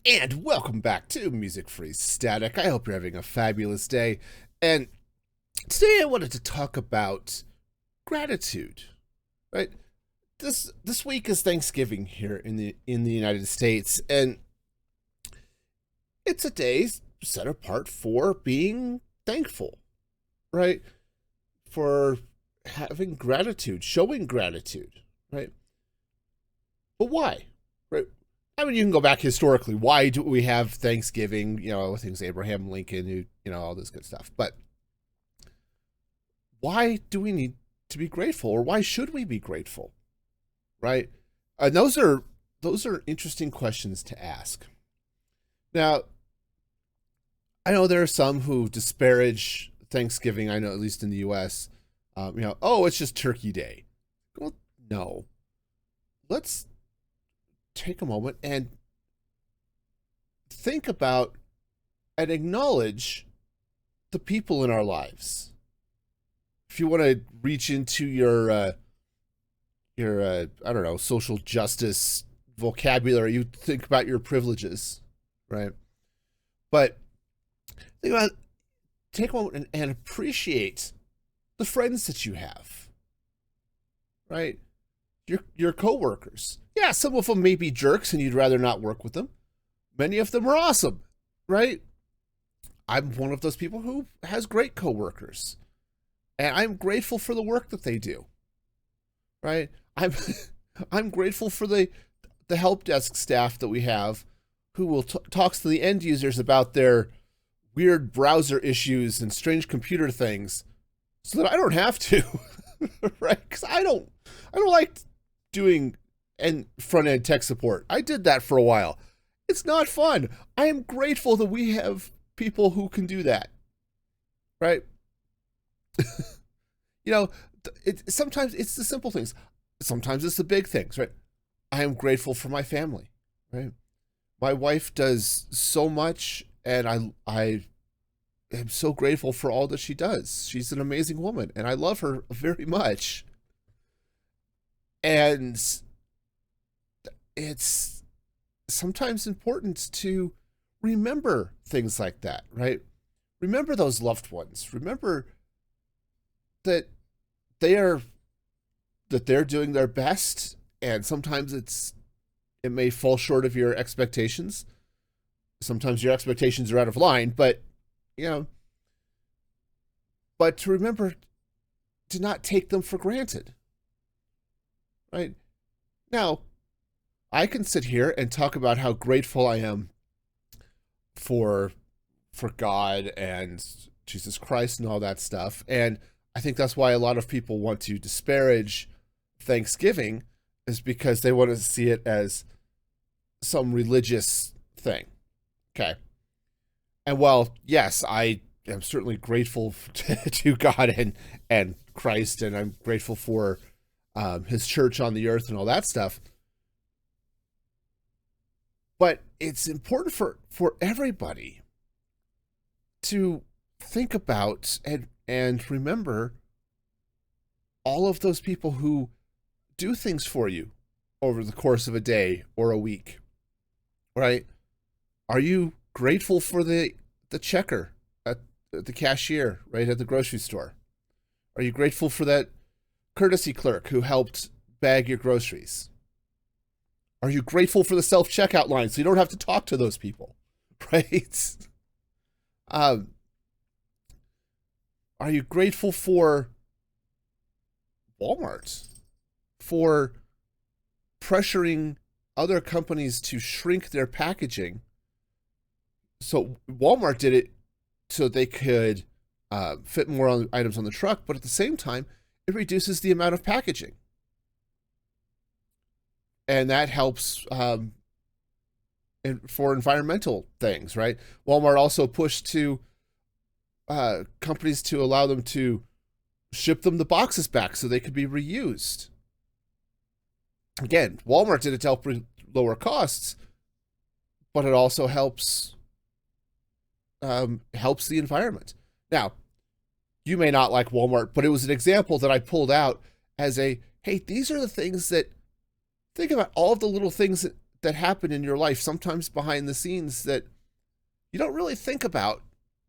And welcome back to Music Free Static. I hope you're having a fabulous day. And today I wanted to talk about gratitude. Right? This week is Thanksgiving here in the United States, and it's a day set apart for being thankful, right? For having gratitude, showing gratitude, right? But why? Right? I mean, you can go back historically. Why do we have Thanksgiving? Things Abraham Lincoln, all this good stuff. But why do we need to be grateful, or why should we be grateful? Right? And those are interesting questions to ask. Now, I know there are some who disparage Thanksgiving. I know, at least in the U.S., oh, it's just Turkey Day. Well, no. Let's take a moment and think about and acknowledge the people in our lives. If you want to reach into your I don't know, social justice vocabulary, you think about your privileges, right? But take a moment and appreciate the friends that you have, right? Your coworkers. Yeah, some of them may be jerks and you'd rather not work with them. Many of them are awesome, right? I'm one of those people who has great coworkers, and I'm grateful for the work that they do, right? I'm I'm grateful for the help desk staff that we have, who will talks to the end users about their weird browser issues and strange computer things, so that I don't have to, right? Because I don't like doing front end tech support. I did that for a while. It's not fun. I am grateful that we have people who can do that, right? Sometimes it's the simple things. Sometimes it's the big things, right? I am grateful for my family, right? My wife does so much, and I am so grateful for all that she does. She's an amazing woman, and I love her very much. And it's sometimes important to remember things like that, right? Remember those loved ones. Remember that they're doing their best, and sometimes it may fall short of your expectations. Sometimes your expectations are out of line, but to remember to not take them for granted. Right? Now, I can sit here and talk about how grateful I am for God and Jesus Christ and all that stuff. And I think that's why a lot of people want to disparage Thanksgiving, is because they want to see it as some religious thing. Okay. And while, yes, I am certainly grateful to God and Christ, and I'm grateful for his church on the earth and all that stuff. But it's important for everybody to think about and remember all of those people who do things for you over the course of a day or a week, right? Are you grateful for the checker at the cashier, right, at the grocery store? Are you grateful for that courtesy clerk who helped bag your groceries? Are you grateful for the self-checkout line so you don't have to talk to those people, right? Are you grateful for Walmart for pressuring other companies to shrink their packaging? So Walmart did it so they could fit more items on the truck, but at the same time, it reduces the amount of packaging. And that helps for environmental things, right? Walmart also pushed to companies to allow them to ship them the boxes back so they could be reused. Again, Walmart did it to help lower costs, but it also helps the environment. Now, you may not like Walmart, but it was an example that I pulled out as hey, these are the things that, think about all of the little things that happen in your life, sometimes behind the scenes, that you don't really think about,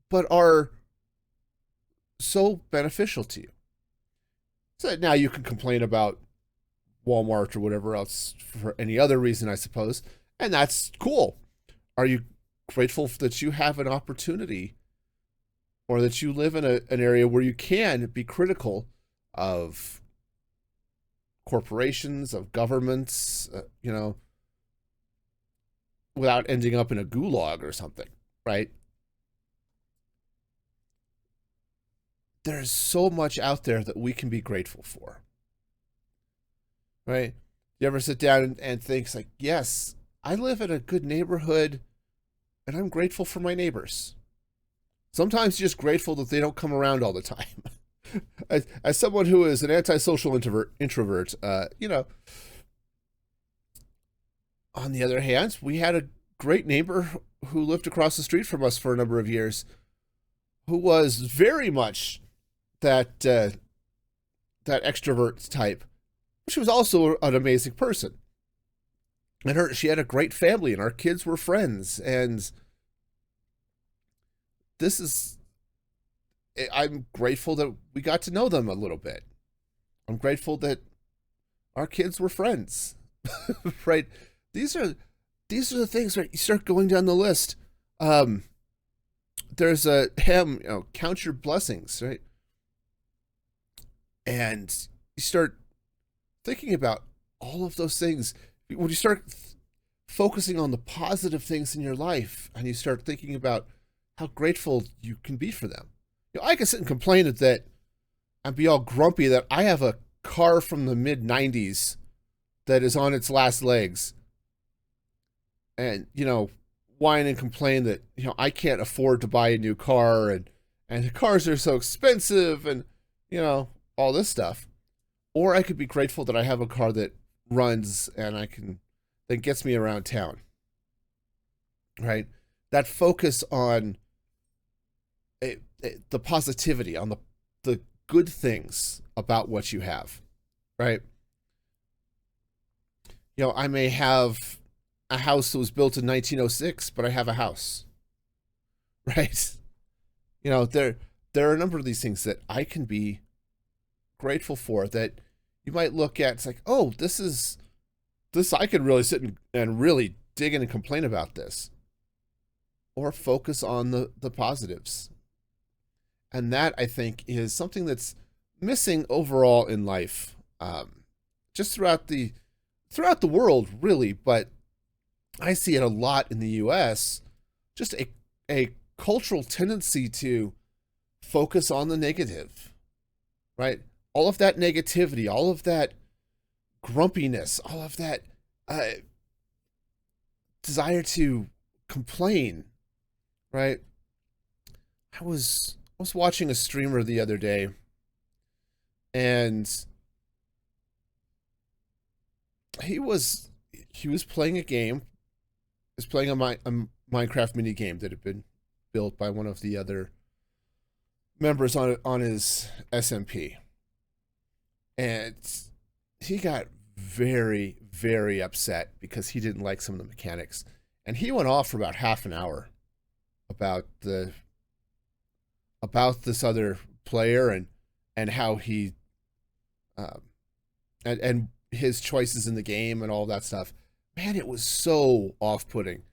but are so beneficial to you. So now you can complain about Walmart or whatever else for any other reason, I suppose, and that's cool. Are you grateful that you have an opportunity, or that you live in an area where you can be critical of corporations, of governments, without ending up in a gulag or something, right? There's so much out there that we can be grateful for, right? You ever sit down and think, like, yes, I live in a good neighborhood and I'm grateful for my neighbors. Sometimes just grateful that they don't come around all the time. As someone who is an antisocial introvert, on the other hand, we had a great neighbor who lived across the street from us for a number of years, who was very much that extrovert type. She was also an amazing person, and she had a great family, and our kids were friends. And I'm grateful that we got to know them a little bit. I'm grateful that our kids were friends, right? These are the things, right? You start going down the list. There's a hymn, count your blessings, right? And you start thinking about all of those things. When you start focusing on the positive things in your life, and you start thinking about how grateful you can be for them. I can sit and complain that and be all grumpy that I have a car from the mid-90s that is on its last legs, and whine and complain that I can't afford to buy a new car, and the cars are so expensive, and all this stuff. Or I could be grateful that I have a car that runs and that gets me around town, right? That focus on the positivity, on the good things about what you have, right? I may have a house that was built in 1906, but I have a house, right? There are a number of these things that I can be grateful for, that you might look at. It's like, oh, this I could really sit and really dig in and complain about this, or focus on the positives. And that, I think, is something that's missing overall in life, just throughout the world, really. But I see it a lot in the U.S., just a cultural tendency to focus on the negative, right? All of that negativity, all of that grumpiness, all of that desire to complain, right? I was watching a streamer the other day, and he was playing a game. He was playing a Minecraft mini game that had been built by one of the other members on his SMP, and he got very, very upset because he didn't like some of the mechanics, and he went off for about half an hour about this other player, and how he and his choices in the game and all that stuff. Man, it was so off-putting.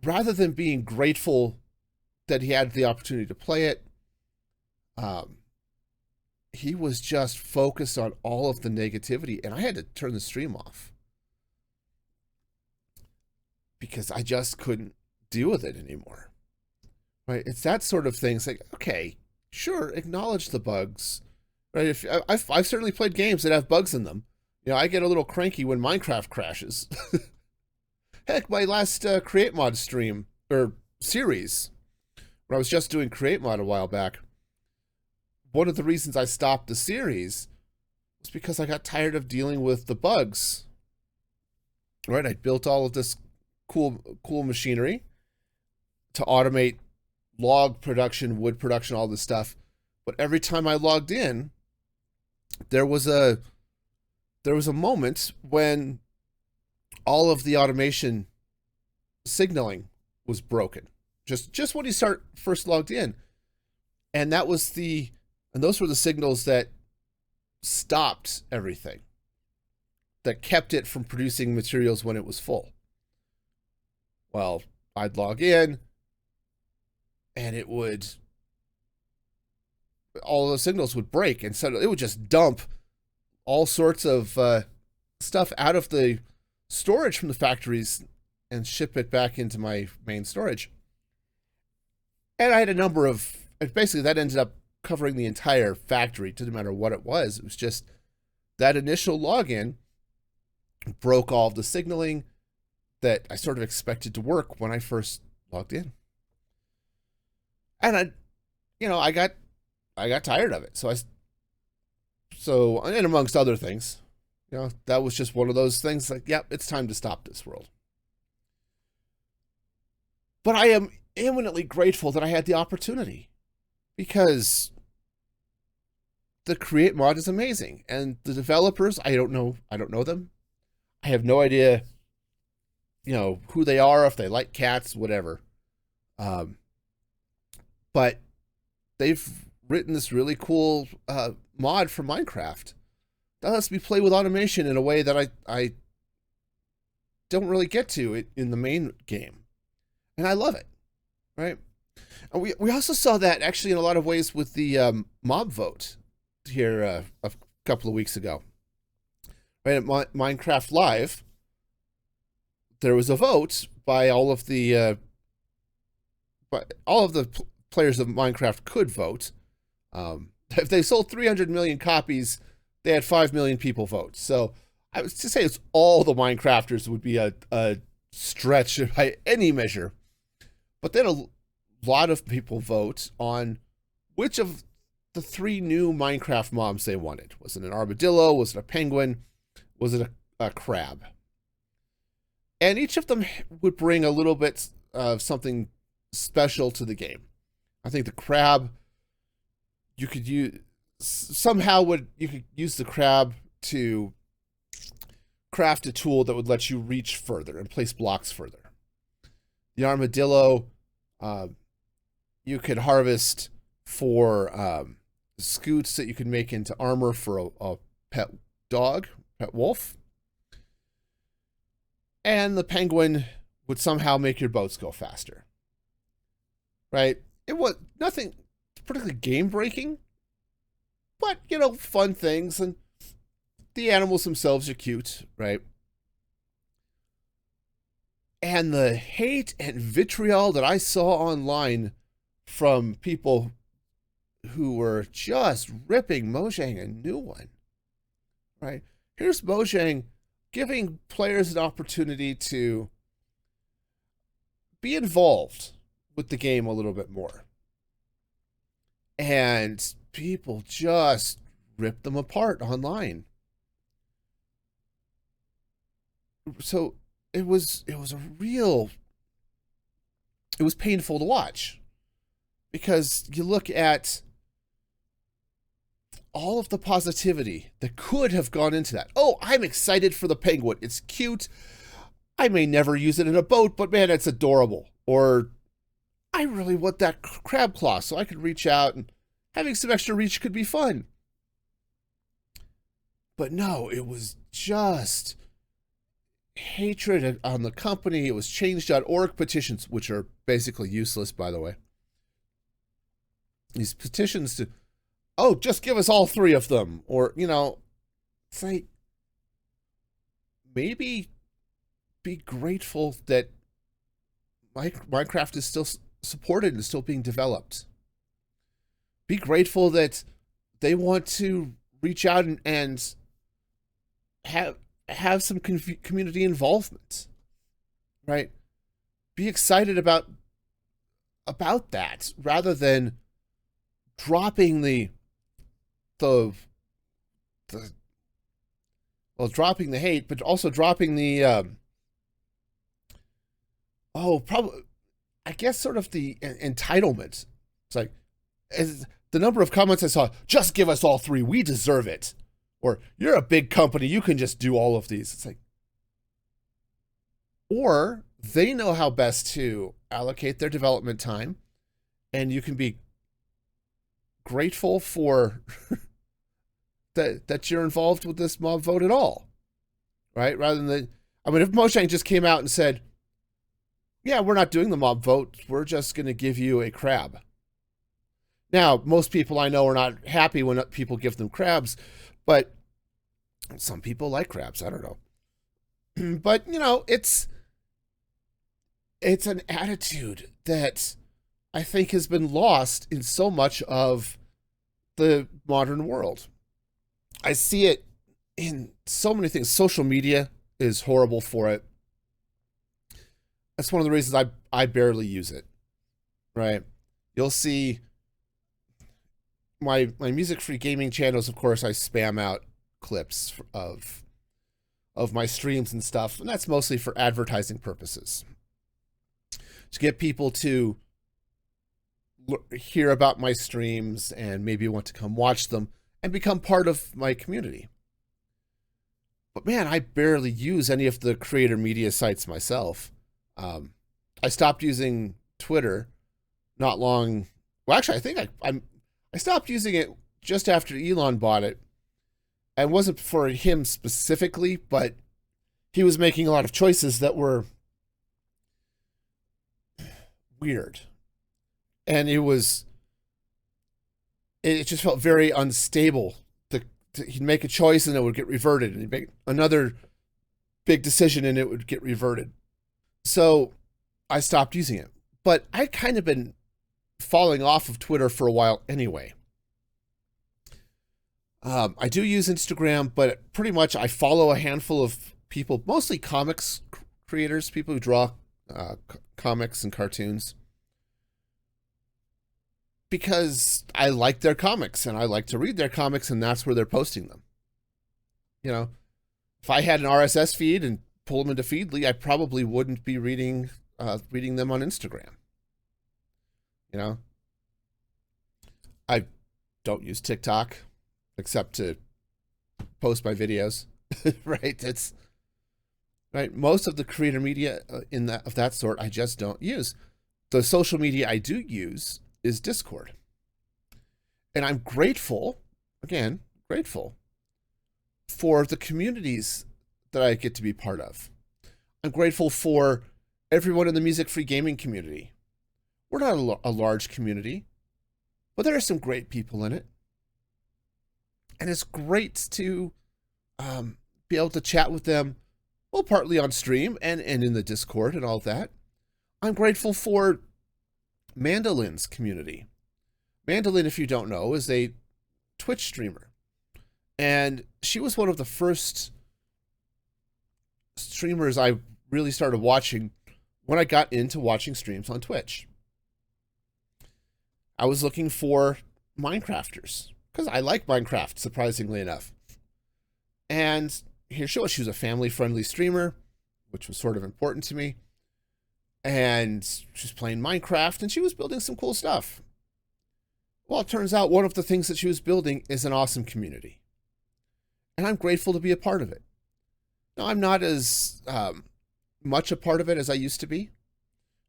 Rather than being grateful that he had the opportunity to play it, he was just focused on all of the negativity, and I had to turn the stream off because I just couldn't deal with it anymore. Right? It's that sort of thing. It's like, okay, sure, acknowledge the bugs. Right? If I've certainly played games that have bugs in them. I get a little cranky when Minecraft crashes. Heck, my last Create Mod stream or series, when I was just doing Create Mod a while back, one of the reasons I stopped the series was because I got tired of dealing with the bugs. Right? I built all of this cool machinery to automate log production, wood production, all this stuff. But every time I logged in, there was a moment when all of the automation signaling was broken. Just when you first logged in. And those were the signals that stopped everything, that kept it from producing materials when it was full. Well, I'd log in and all the signals would break, and so it would just dump all sorts of stuff out of the storage from the factories and ship it back into my main storage. And I had a number of, basically that ended up covering the entire factory. It didn't matter what it was. It was just that initial login broke all of the signaling that I sort of expected to work when I first logged in. And I got tired of it. So and amongst other things, that was just one of those things like, yep, it's time to stop this world. But I am eminently grateful that I had the opportunity, because the Create mod is amazing, and the developers, I don't know them. I have no idea, who they are, if they like cats, whatever. But they've written this really cool mod for Minecraft that lets me play with automation in a way that I don't really get to in the main game, and I love it. Right? And we also saw that actually in a lot of ways with the mob vote here a couple of weeks ago. Right, at Minecraft Live, there was a vote by all of the players of Minecraft could vote. If they sold 300 million copies, they had 5 million people vote. So I was to say it's all the Minecrafters would be a stretch by any measure. But then a lot of people vote on which of the 3 new Minecraft mobs they wanted. Was it an armadillo? Was it a penguin? Was it a crab? And each of them would bring a little bit of something special to the game. I think the crab, you could use the crab to craft a tool that would let you reach further and place blocks further. The armadillo, you could harvest for scoots that you could make into armor for a pet dog, pet wolf. And the penguin would somehow make your boats go faster. Right? It was nothing particularly game-breaking, but, fun things, and the animals themselves are cute, right? And the hate and vitriol that I saw online from people who were just ripping Mojang a new one, right? Here's Mojang giving players an opportunity to be involved with the game a little bit more. And people just ripped them apart online. So it was painful to watch, because you look at all of the positivity that could have gone into that. Oh, I'm excited for the penguin. It's cute. I may never use it in a boat, but man, it's adorable. Or I really want that crab claw so I could reach out, and having some extra reach could be fun. But no, it was just hatred on the company. It was change.org petitions, which are basically useless, by the way. These petitions to, oh, just give us all 3 of them. Or, it's like, maybe be grateful that Minecraft is still supported and still being developed. Be grateful that they want to reach out and have some community involvement, right? Be excited about that, rather than dropping dropping the hate, but also dropping the probably, I guess, sort of the entitlement. It's like, the number of comments I saw, just give us all 3, we deserve it. Or, you're a big company, you can just do all of these. It's like, or they know how best to allocate their development time, and you can be grateful for that you're involved with this mob vote at all, right? Rather than I mean, if Mojang just came out and said, "Yeah, we're not doing the mob vote. We're just going to give you a crab." Now, most people I know are not happy when people give them crabs, but some people like crabs. I don't know. But, it's an attitude that I think has been lost in so much of the modern world. I see it in so many things. Social media is horrible for it. That's one of the reasons I barely use it, right? You'll see my music-free gaming channels, of course, I spam out clips of my streams and stuff, and that's mostly for advertising purposes. To get people to hear about my streams and maybe want to come watch them and become part of my community. But man, I barely use any of the creator media sites myself. I stopped using Twitter not long. Well, actually, I think I stopped using it just after Elon bought it. And it wasn't for him specifically, but he was making a lot of choices that were weird. And it just felt very unstable. He'd make a choice and it would get reverted. And he'd make another big decision and it would get reverted. So I stopped using it. But I'd kind of been falling off of Twitter for a while anyway. I do use Instagram, but pretty much I follow a handful of people, mostly comics creators, people who draw comics and cartoons, because I like their comics and I like to read their comics, and that's where they're posting them. If I had an RSS feed and pull them into Feedly, I probably wouldn't be reading them on Instagram. I don't use TikTok except to post my videos, right? It's right. Most of the creator media of that sort, I just don't use. The social media I do use is Discord. And I'm grateful for the communities that I get to be part of. I'm grateful for everyone in the music-free gaming community. We're not a large community, but there are some great people in it. And it's great to be able to chat with them, well, partly on stream and in the Discord and all that. I'm grateful for Mandolin's community. Mandolin, if you don't know, is a Twitch streamer. And she was one of the first streamers I really started watching when I got into watching streams on Twitch. I was looking for Minecrafters, because I like Minecraft, surprisingly enough. And here she was. She was a family-friendly streamer, which was sort of important to me. And she was playing Minecraft, and she was building some cool stuff. Well, it turns out one of the things that she was building is an awesome community. And I'm grateful to be a part of it. Now, I'm not as much a part of it as I used to be,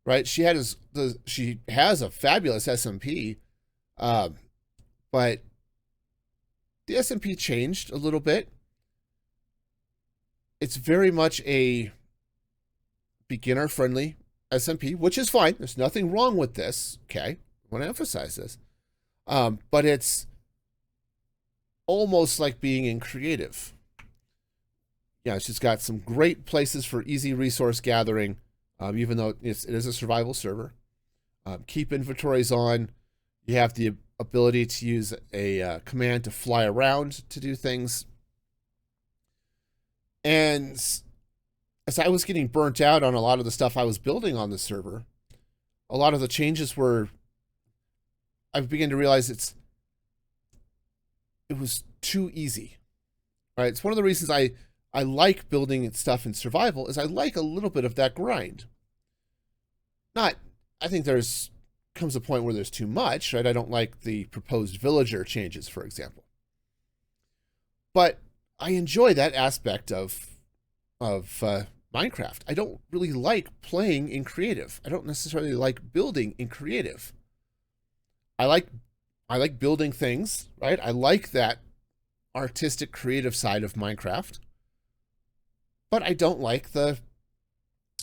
right? She has a fabulous SMP, but the SMP changed a little bit. It's very much a beginner-friendly SMP, which is fine. There's nothing wrong with this, okay? I want to emphasize this. But it's almost like being in creative. Yeah, it's just got some great places for easy resource gathering, even though it is a survival server. Keep inventories on. You have the ability to use a command to fly around to do things. And as I was getting burnt out on a lot of the stuff I was building on the server, a lot of the changes I began to realize it was too easy, right? It's one of the reasons I like building stuff in survival, is I like a little bit of that grind. I think comes a point where there's too much, right? I don't like the proposed villager changes, for example. But I enjoy that aspect of Minecraft. I don't really like playing in creative. I don't necessarily like building in creative. I like I like building things, right? I like that artistic creative side of Minecraft. But I don't like the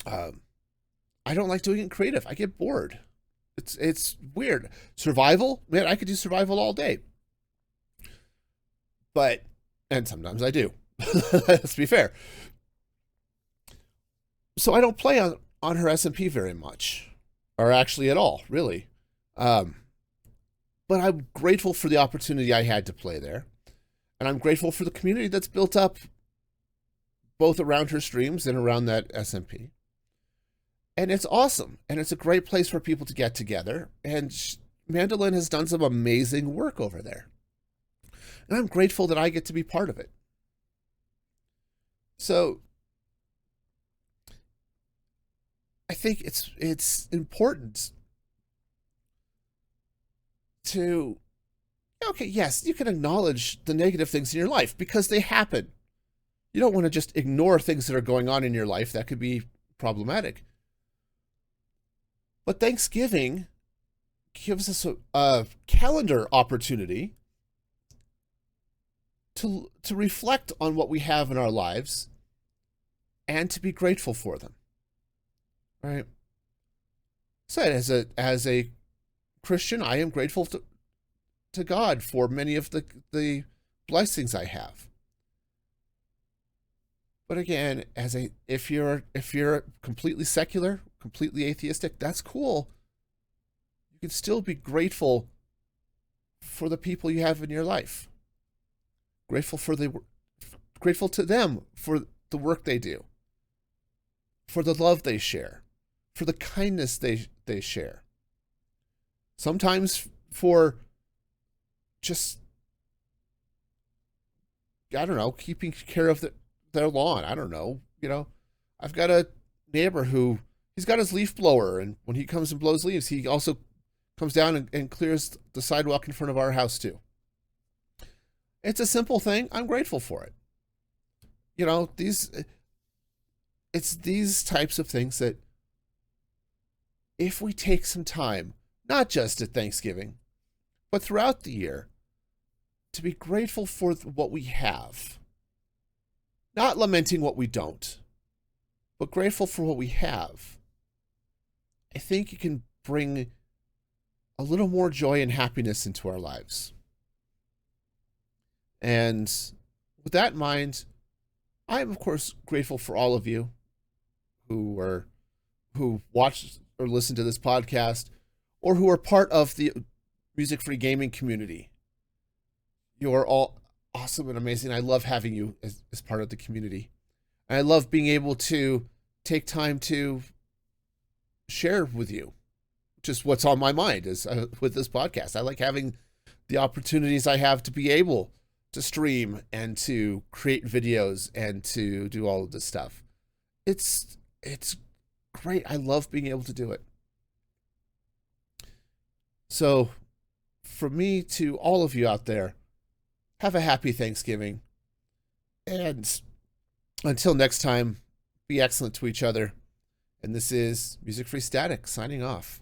I don't like doing it creative. I get bored. It's weird. Survival, man, I could do survival all day. But and sometimes I do. Let's be fair. So I don't play on her SMP very much, or actually at all, really. Um, but I'm grateful for the opportunity I had to play there, and I'm grateful for the community that's built up both around her streams and around that SMP. And it's awesome, and it's a great place for people to get together. And Mandolin has done some amazing work over there, and I'm grateful that I get to be part of it. So I think it's important to, okay, yes, you can acknowledge the negative things in your life because they happen. You don't want to just ignore things that are going on in your life. That could be problematic. But Thanksgiving gives us a calendar opportunity to reflect on what we have in our lives and to be grateful for them. Right? So as a Christian, I am grateful to God for many of the blessings I have. But again, if you're completely secular, completely atheistic, that's cool. You can still be grateful for the people you have in your life. Grateful to them for the work they do, for the love they share, for the kindness they share. Sometimes for just, I don't know, keeping care of their lawn. I don't know. I've got a neighbor who, he's got his leaf blower, and when he comes and blows leaves, he also comes down and clears the sidewalk in front of our house too. It's a simple thing. I'm grateful for it. It's these types of things that if we take some time, not just at Thanksgiving, but throughout the year, to be grateful for what we have, not lamenting what we don't, but grateful for what we have, I think it can bring a little more joy and happiness into our lives. And with that in mind, I am, of course, grateful for all of you who watch or listen to this podcast, or who are part of the Music Free Gaming community. You are all awesome and amazing. I love having you as part of the community. And I love being able to take time to share with you just what's on my mind with this podcast. I like having the opportunities I have to be able to stream and to create videos and to do all of this stuff. It's great. I love being able to do it. So from me to all of you out there, have a happy Thanksgiving. And until next time, be excellent to each other. And this is Music Free Static signing off.